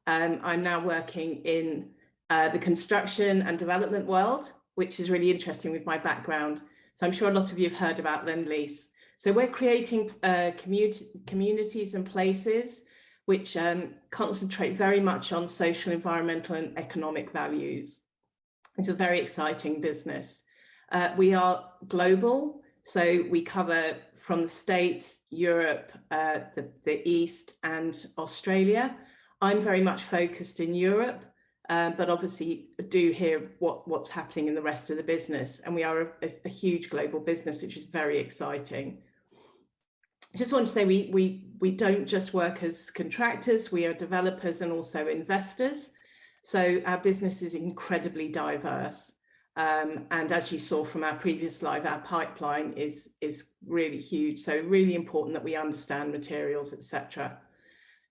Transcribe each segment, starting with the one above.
I'm now working in the construction and development world, which is really interesting with my background. So I'm sure a lot of you have heard about Lendlease. So we're creating communities and places which concentrate very much on social, environmental and economic values. It's a very exciting business. We are global, so we cover from the States, Europe, the East and Australia. I'm very much focused in Europe, but obviously do hear what's happening in the rest of the business. And we are a huge global business, which is very exciting. I just want to say we don't just work as contractors, we are developers and also investors. So our business is incredibly diverse. And as you saw from our previous slide, our pipeline is really huge. So really important that we understand materials, etc.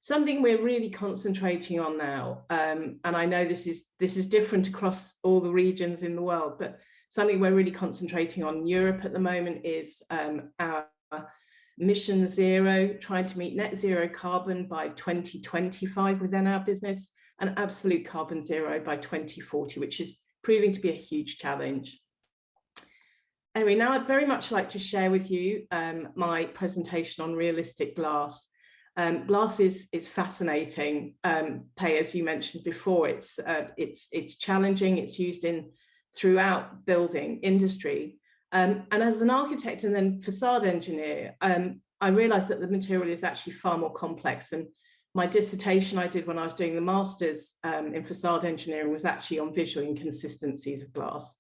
Something we're really concentrating on now, and I know this is different across all the regions in the world, but something we're really concentrating on in Europe at the moment is our mission zero, trying to meet net zero carbon by 2025 within our business, and absolute carbon zero by 2040, which is proving to be a huge challenge. Anyway, now I'd very much like to share with you my presentation on realistic glass. Glass is fascinating, as you mentioned before. It's challenging. It's used throughout building industry. And as an architect and then facade engineer, I realized that the material is actually far more complex. And my dissertation I did when I was doing the master's in facade engineering was actually on visual inconsistencies of glass.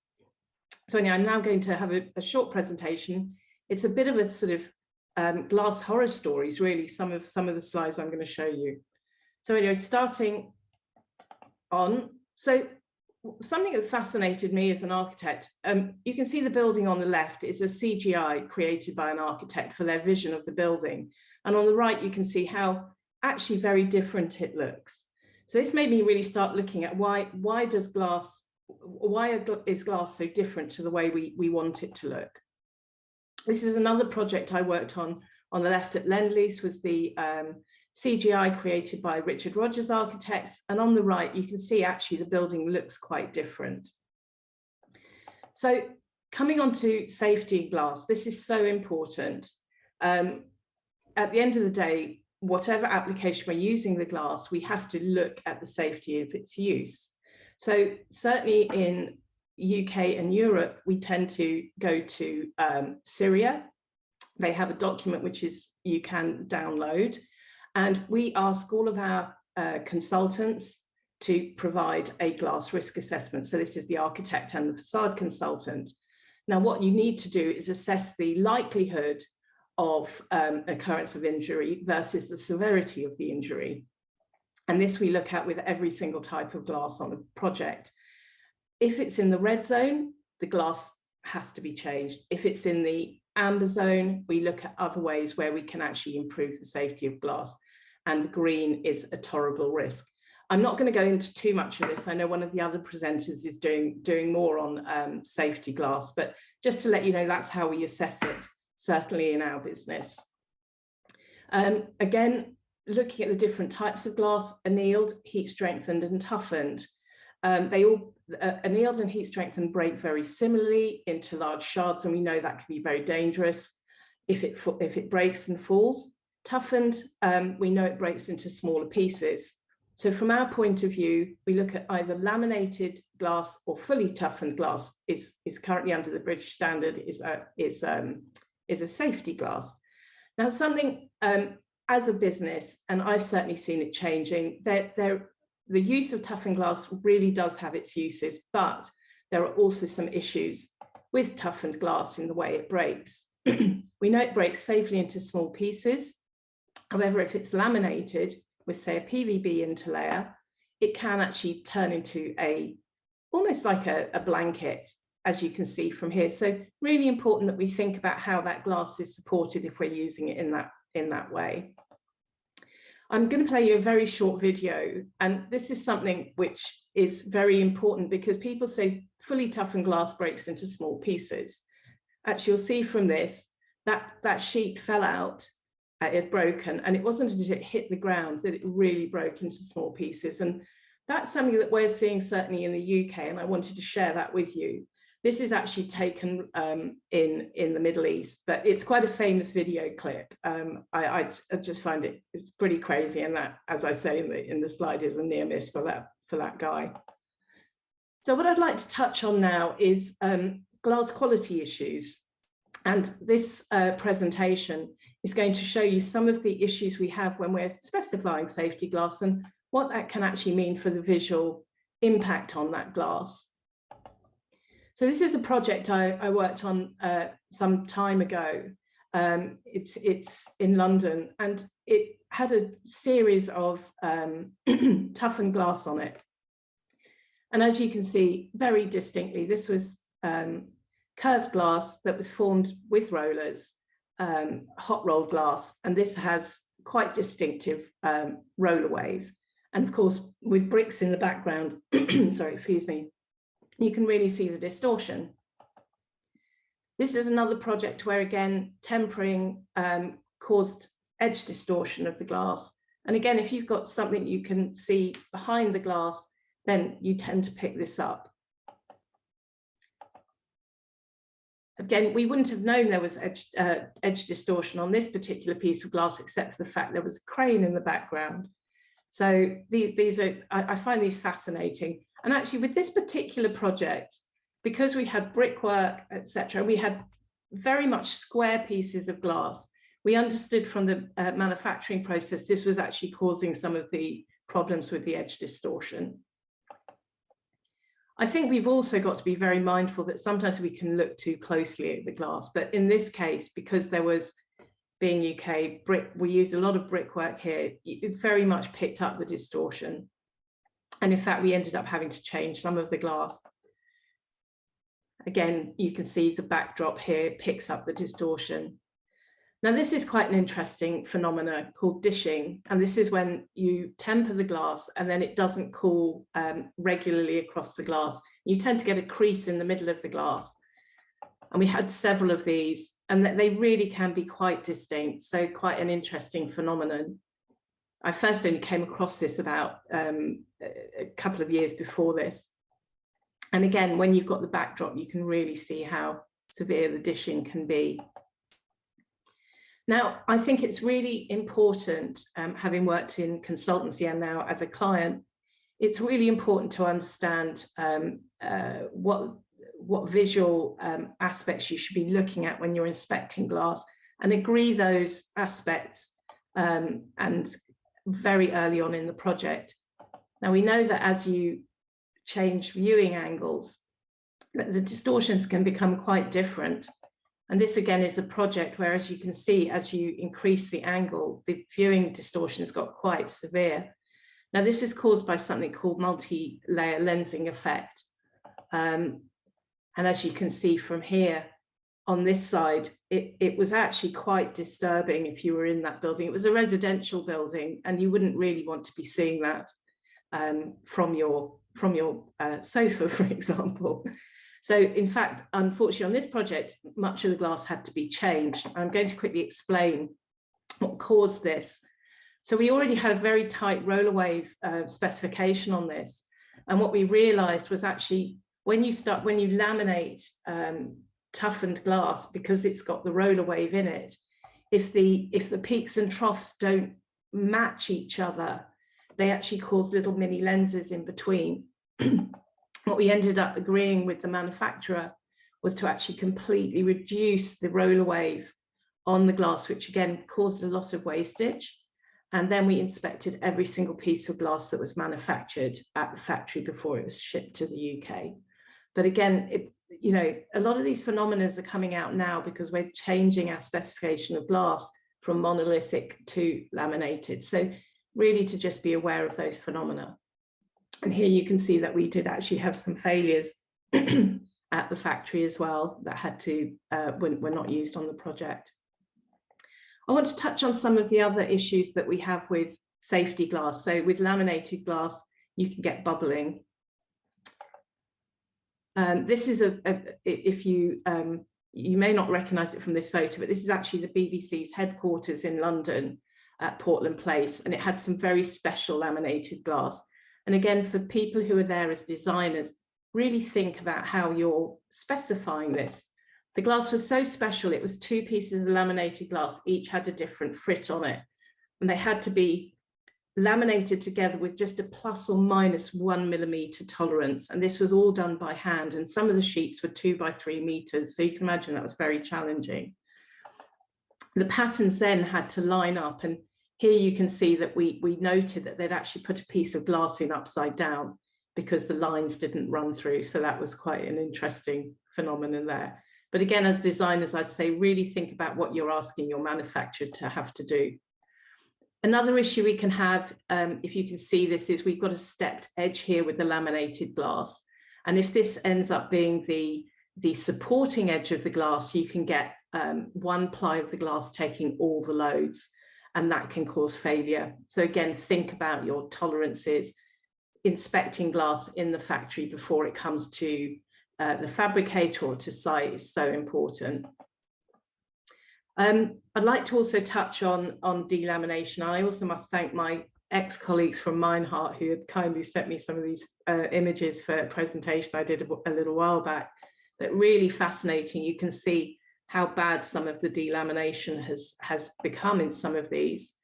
So anyway, I'm now going to have a short presentation. It's a bit of a sort of glass horror stories, really, some of the slides I'm going to show you. So anyway, starting on, so something that fascinated me as an architect, you can see the building on the left is a CGI created by an architect for their vision of the building. And on the right, you can see how actually very different it looks. So this made me really start looking at why is glass so different to the way we want it to look. This is another project I worked on the left at Lendlease, was the CGI created by Richard Rogers Architects, and on the right you can see actually the building looks quite different. So coming on to safety glass, this is so important. At the end of the day, whatever application we're using the glass, we have to look at the safety of its use. So certainly in UK and Europe, we tend to go to Syria. They have a document which you can download, and we ask all of our consultants to provide a glass risk assessment. So this is the architect and the facade consultant. Now, what you need to do is assess the likelihood of occurrence of injury versus the severity of the injury. And this we look at with every single type of glass on a project. If it's in the red zone, the glass has to be changed. If it's in the amber zone, we look at other ways where we can actually improve the safety of glass. And the green is a tolerable risk. I'm not going to go into too much of this. I know one of the other presenters is doing more on safety glass, but just to let you know, that's how we assess it, certainly in our business. Again, looking at the different types of glass: annealed, heat strengthened and toughened. They all, annealed and heat strengthened, break very similarly into large shards, and we know that can be very dangerous if it breaks and falls. Toughened, we know it breaks into smaller pieces. So from our point of view, we look at either laminated glass or fully toughened glass is currently under the British standard is a safety glass. Now, something as a business, and I've certainly seen it changing, the use of toughened glass really does have its uses, but there are also some issues with toughened glass in the way it breaks. We know it breaks safely into small pieces. However, if it's laminated with, say, a PVB interlayer, it can actually turn into almost like a blanket, as you can see from here. So really important that we think about how that glass is supported if we're using it in that way. I'm going to play you a very short video, and this is something which is very important because people say fully toughened glass breaks into small pieces. Actually, you'll see from this that sheet fell out it had broken, and it wasn't until it hit the ground that it really broke into small pieces. And that's something that we're seeing certainly in the UK, and I wanted to share that with you. This is actually taken in the Middle East, but it's quite a famous video clip. I just find it's pretty crazy, and that, as I say in the slide, is a near miss for that guy. So what I'd like to touch on now is glass quality issues, and this presentation is going to show you some of the issues we have when we're specifying safety glass and what that can actually mean for the visual impact on that glass. So this is a project I worked on some time ago. It's in London, and it had a series of toughened glass on it. And as you can see very distinctly, this was curved glass that was formed with rollers, hot rolled glass, and this has quite distinctive roller wave. And of course, with bricks in the background, sorry, excuse me, you can really see the distortion. This is another project where, again, tempering caused edge distortion of the glass. And again, if you've got something you can see behind the glass, then you tend to pick this up. Again, we wouldn't have known there was edge distortion on this particular piece of glass, except for the fact there was a crane in the background. So these are, I find these fascinating. And actually with this particular project, because we had brickwork, etc., we had very much square pieces of glass. We understood from the manufacturing process, this was actually causing some of the problems with the edge distortion. I think we've also got to be very mindful that sometimes we can look too closely at the glass, but in this case, because there was, being UK, we used a lot of brickwork here, it very much picked up the distortion. And in fact, we ended up having to change some of the glass. Again, you can see the backdrop here picks up the distortion. Now, this is quite an interesting phenomena called dishing. And this is when you temper the glass and then it doesn't cool regularly across the glass. You tend to get a crease in the middle of the glass. And we had several of these, and they really can be quite distinct. So quite an interesting phenomenon. I first only came across this about a couple of years before this. And again, when you've got the backdrop, you can really see how severe the dishing can be. Now, I think it's really important, having worked in consultancy and now as a client, it's really important to understand what visual aspects you should be looking at when you're inspecting glass, and agree those aspects and very early on in the project. Now, we know that as you change viewing angles, that the distortions can become quite different. And this again is a project where, as you can see, as you increase the angle, the viewing distortions got quite severe. Now, this is caused by something called multi-layer lensing effect. And as you can see from here on this side, it was actually quite disturbing if you were in that building. It was a residential building, and you wouldn't really want to be seeing that from your sofa, for example. So in fact, unfortunately on this project, much of the glass had to be changed. I'm going to quickly explain what caused this. So we already had a very tight roller wave specification on this. And what we realized was actually when you laminate toughened glass, because it's got the roller wave in it, if the peaks and troughs don't match each other, they actually cause little mini lenses in between. What we ended up agreeing with the manufacturer was to actually completely reduce the roller wave on the glass, which again caused a lot of wastage. And then we inspected every single piece of glass that was manufactured at the factory before it was shipped to the UK. But again, a lot of these phenomena are coming out now because we're changing our specification of glass from monolithic to laminated. So really to just be aware of those phenomena. And here you can see that we did actually have some failures at the factory as well that had to, were not used on the project. I want to touch on some of the other issues that we have with safety glass. So with laminated glass, you can get bubbling. This is if you you may not recognize it from this photo, but this is actually the BBC's headquarters in London at Portland Place, and it had some very special laminated glass. And again, for people who are there as designers, really think about how you're specifying this. The glass was so special, it was 2 pieces of laminated glass, each had a different frit on it, and they had to be laminated together with just a plus or minus 1 millimeter tolerance. And this was all done by hand. And some of the sheets were 2 by 3 meters. So you can imagine that was very challenging. The patterns then had to line up. And here you can see that we noted that they'd actually put a piece of glass in upside down because the lines didn't run through. So that was quite an interesting phenomenon there. But again, as designers, I'd say really think about what you're asking your manufacturer to have to do. Another issue we can have, if you can see this, is we've got a stepped edge here with the laminated glass. And if this ends up being the supporting edge of the glass, you can get 1 ply of the glass taking all the loads, and that can cause failure. So again, think about your tolerances. Inspecting glass in the factory before it comes to the fabricator or to site is so important. I'd like to also touch on delamination. I also must thank my ex-colleagues from Meinhardt who had kindly sent me some of these images for a presentation I did a little while back. That really fascinating. You can see how bad some of the delamination has become in some of these.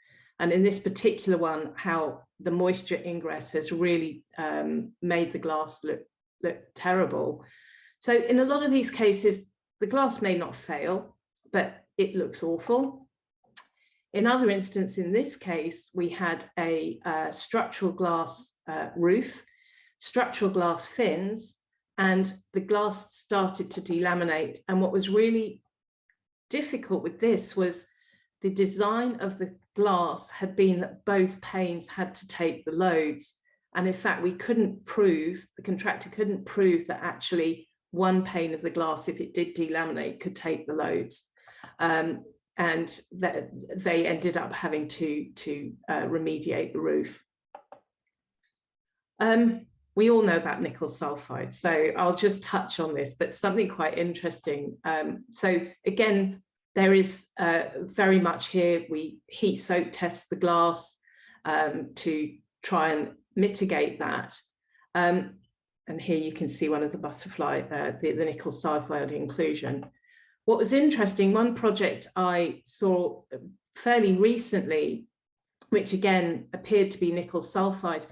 And in this particular one, how the moisture ingress has really made the glass look terrible. So in a lot of these cases, the glass may not fail, but it looks awful. In other instances, in this case, we had a structural glass roof, structural glass fins, and the glass started to delaminate. And what was really difficult with this was the design of the glass had been that both panes had to take the loads. And in fact, we couldn't prove, the contractor couldn't prove that actually 1 pane of the glass, if it did delaminate, could take the loads. And that they ended up having to remediate the roof. We all know about nickel sulfide, so I'll just touch on this, but something quite interesting. So again, there is very much here, we heat soak test the glass to try and mitigate that. And here you can see one of the butterfly, the nickel sulfide inclusion. What was interesting, one project I saw fairly recently, which again appeared to be nickel sulfide,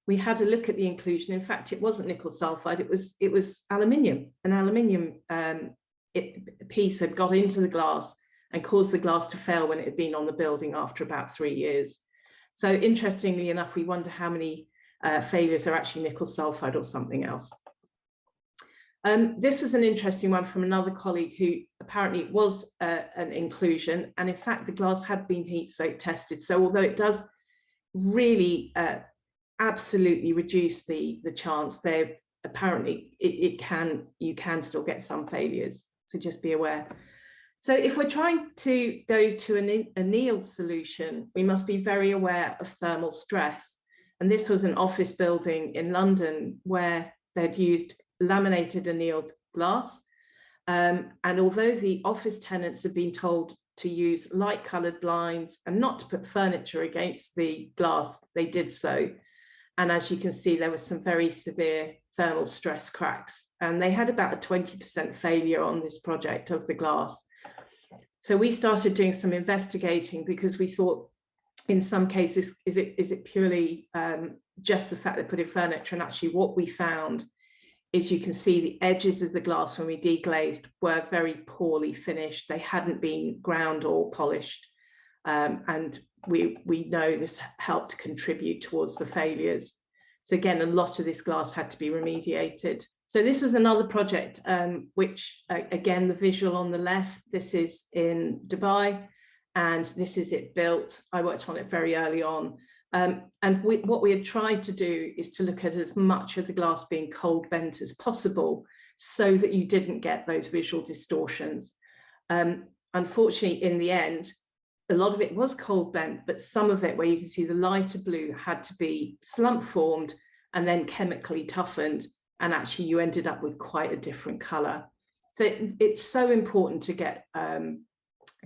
we had a look at the inclusion. In fact, it wasn't nickel sulfide, it was aluminium. An aluminium piece had got into the glass and caused the glass to fail when it had been on the building after about 3 years. So interestingly enough, we wonder how many failures are actually nickel sulfide or something else. This was an interesting one from another colleague who apparently was an inclusion, and in fact the glass had been heat soak tested. So although it does really absolutely reduce the chance, there apparently you can still get some failures. So just be aware. So if we're trying to go to an annealed solution, we must be very aware of thermal stress. And this was an office building in London where they'd used laminated annealed glass. And although the office tenants had been told to use light coloured blinds and not to put furniture against the glass, they did so. And as you can see, there was some very severe thermal stress cracks, and they had about a 20% failure on this project of the glass. So we started doing some investigating because we thought in some cases, is it purely just the fact they put in furniture? And actually what we found is you can see the edges of the glass when we deglazed were very poorly finished. They hadn't been ground or polished. And we know this helped contribute towards the failures. So again, a lot of this glass had to be remediated. So this was another project, which again, the visual on the left, this is in Dubai, and this is it built. I worked on it very early on. And what we had tried to do is to look at as much of the glass being cold bent as possible so that you didn't get those visual distortions. Unfortunately, in the end, a lot of it was cold bent, but some of it where you can see the lighter blue had to be slump formed and then chemically toughened. And actually you ended up with quite a different color. So it's so important to get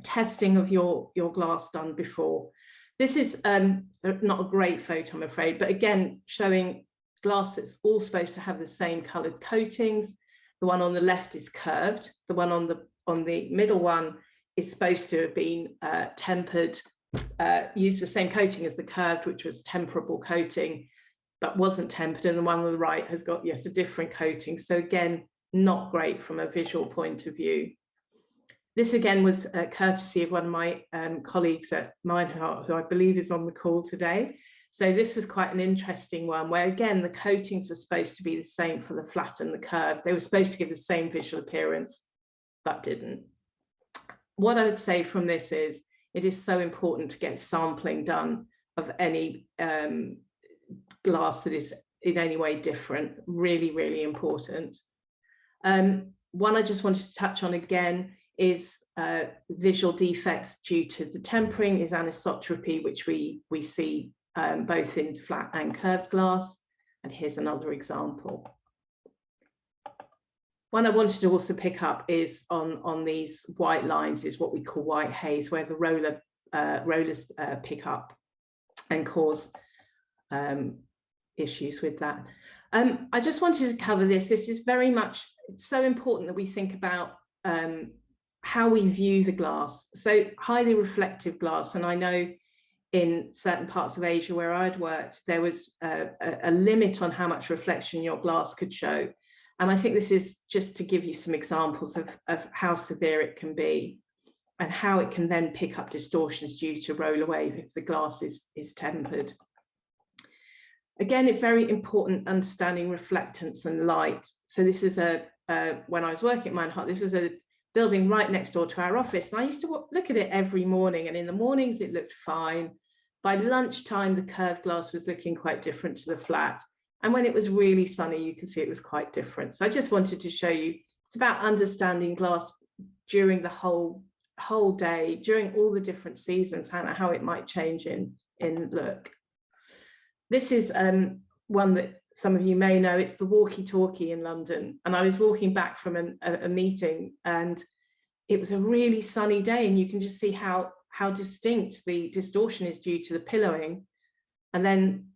testing of your glass done before. This is not a great photo, I'm afraid, but again, showing glass that's all supposed to have the same coloured coatings. The one on the left is curved. The one on the middle one is supposed to have been tempered, used the same coating as the curved, which was temperable coating, but wasn't tempered. And the one on the right has got yet a different coating. So again, not great from a visual point of view. This again was courtesy of one of my colleagues at Meinhardt, who I believe is on the call today. So this was quite an interesting one where, again, the coatings were supposed to be the same for the flat and the curve. They were supposed to give the same visual appearance, but didn't. What I would say from this is it is so important to get sampling done of any glass that is in any way different. Really, really important. One I just wanted to touch on again is visual defects due to the tempering, is anisotropy, which we see both in flat and curved glass. And here's another example. One I wanted to also pick up is on these white lines, is what we call white haze, where the rollers pick up and cause issues with that. I just wanted to cover this. This is very much, it's so important that we think about how we view the glass. So highly reflective glass, and I know in certain parts of Asia where I'd worked, there was a limit on how much reflection your glass could show. And I think this is just to give you some examples of how severe it can be and how it can then pick up distortions due to roller wave if the glass is tempered. Again, it's very important understanding reflectance and light. So this is when I was working at Meinhardt, this was a building right next door to our office. And I used to look at it every morning, and in the mornings it looked fine. By lunchtime, the curved glass was looking quite different to the flat. And when it was really sunny, you could see it was quite different. So I just wanted to show you, it's about understanding glass during the whole day, during all the different seasons, how it might change in look. This is one that some of you may know. It's the walkie-talkie in London. And I was walking back from a meeting, and it was a really sunny day, and you can just see how distinct the distortion is due to the pillowing. And then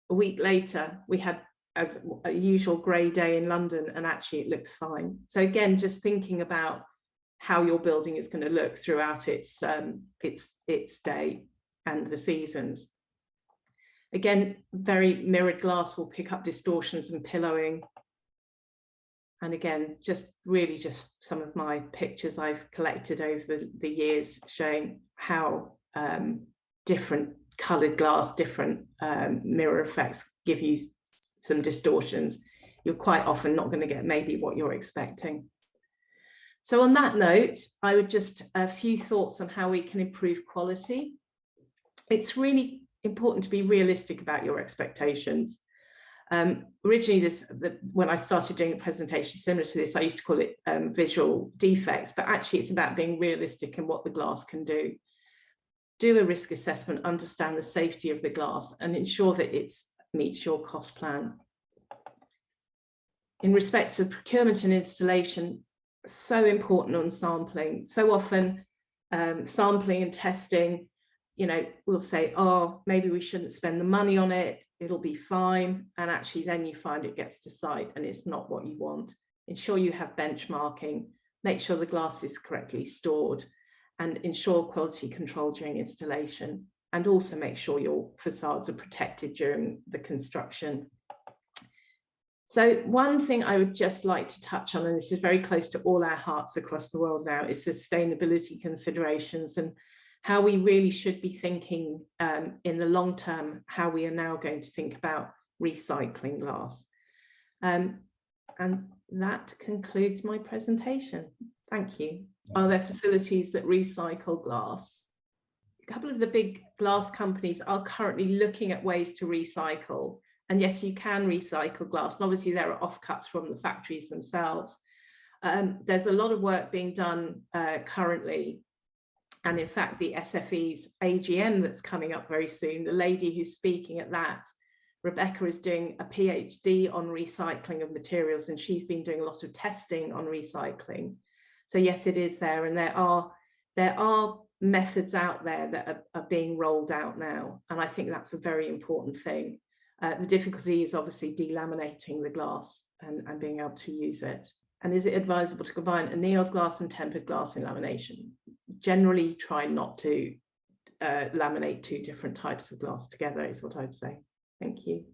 a week later, we had as a usual grey day in London, and actually it looks fine. So again, just thinking about how your building is going to look throughout its day and the seasons. Again, very mirrored glass will pick up distortions and pillowing. And again, just some of my pictures I've collected over the years showing how different coloured glass, different mirror effects give you some distortions. You're quite often not going to get maybe what you're expecting. So on that note, I would just a few thoughts on how we can improve quality. It's really important to be realistic about your expectations. Originally, when I started doing a presentation similar to this, I used to call it visual defects, but actually it's about being realistic in what the glass can do. Do a risk assessment, understand the safety of the glass, and ensure that it meets your cost plan. In respect to procurement and installation, so important on sampling. So often sampling and testing, we'll say, oh, maybe we shouldn't spend the money on it, it'll be fine. And actually then you find it gets to site and it's not what you want. Ensure you have benchmarking, make sure the glass is correctly stored, and ensure quality control during installation. And also make sure your facades are protected during the construction. So one thing I would just like to touch on, and this is very close to all our hearts across the world now, is sustainability considerations and how we really should be thinking in the long term, how we are now going to think about recycling glass. And that concludes my presentation. Thank you. Are there facilities that recycle glass? A couple of the big glass companies are currently looking at ways to recycle. And yes, you can recycle glass. And obviously there are offcuts from the factories themselves. There's a lot of work being done currently. And in fact, the SFE's AGM that's coming up very soon, the lady who's speaking at that, Rebecca, is doing a PhD on recycling of materials, and she's been doing a lot of testing on recycling. So yes, it is there, and there are methods out there that are being rolled out now, and I think that's a very important thing. The difficulty is obviously delaminating the glass and being able to use it. And is it advisable to combine annealed glass and tempered glass in lamination? Generally, try not to laminate two different types of glass together, is what I'd say. Thank you.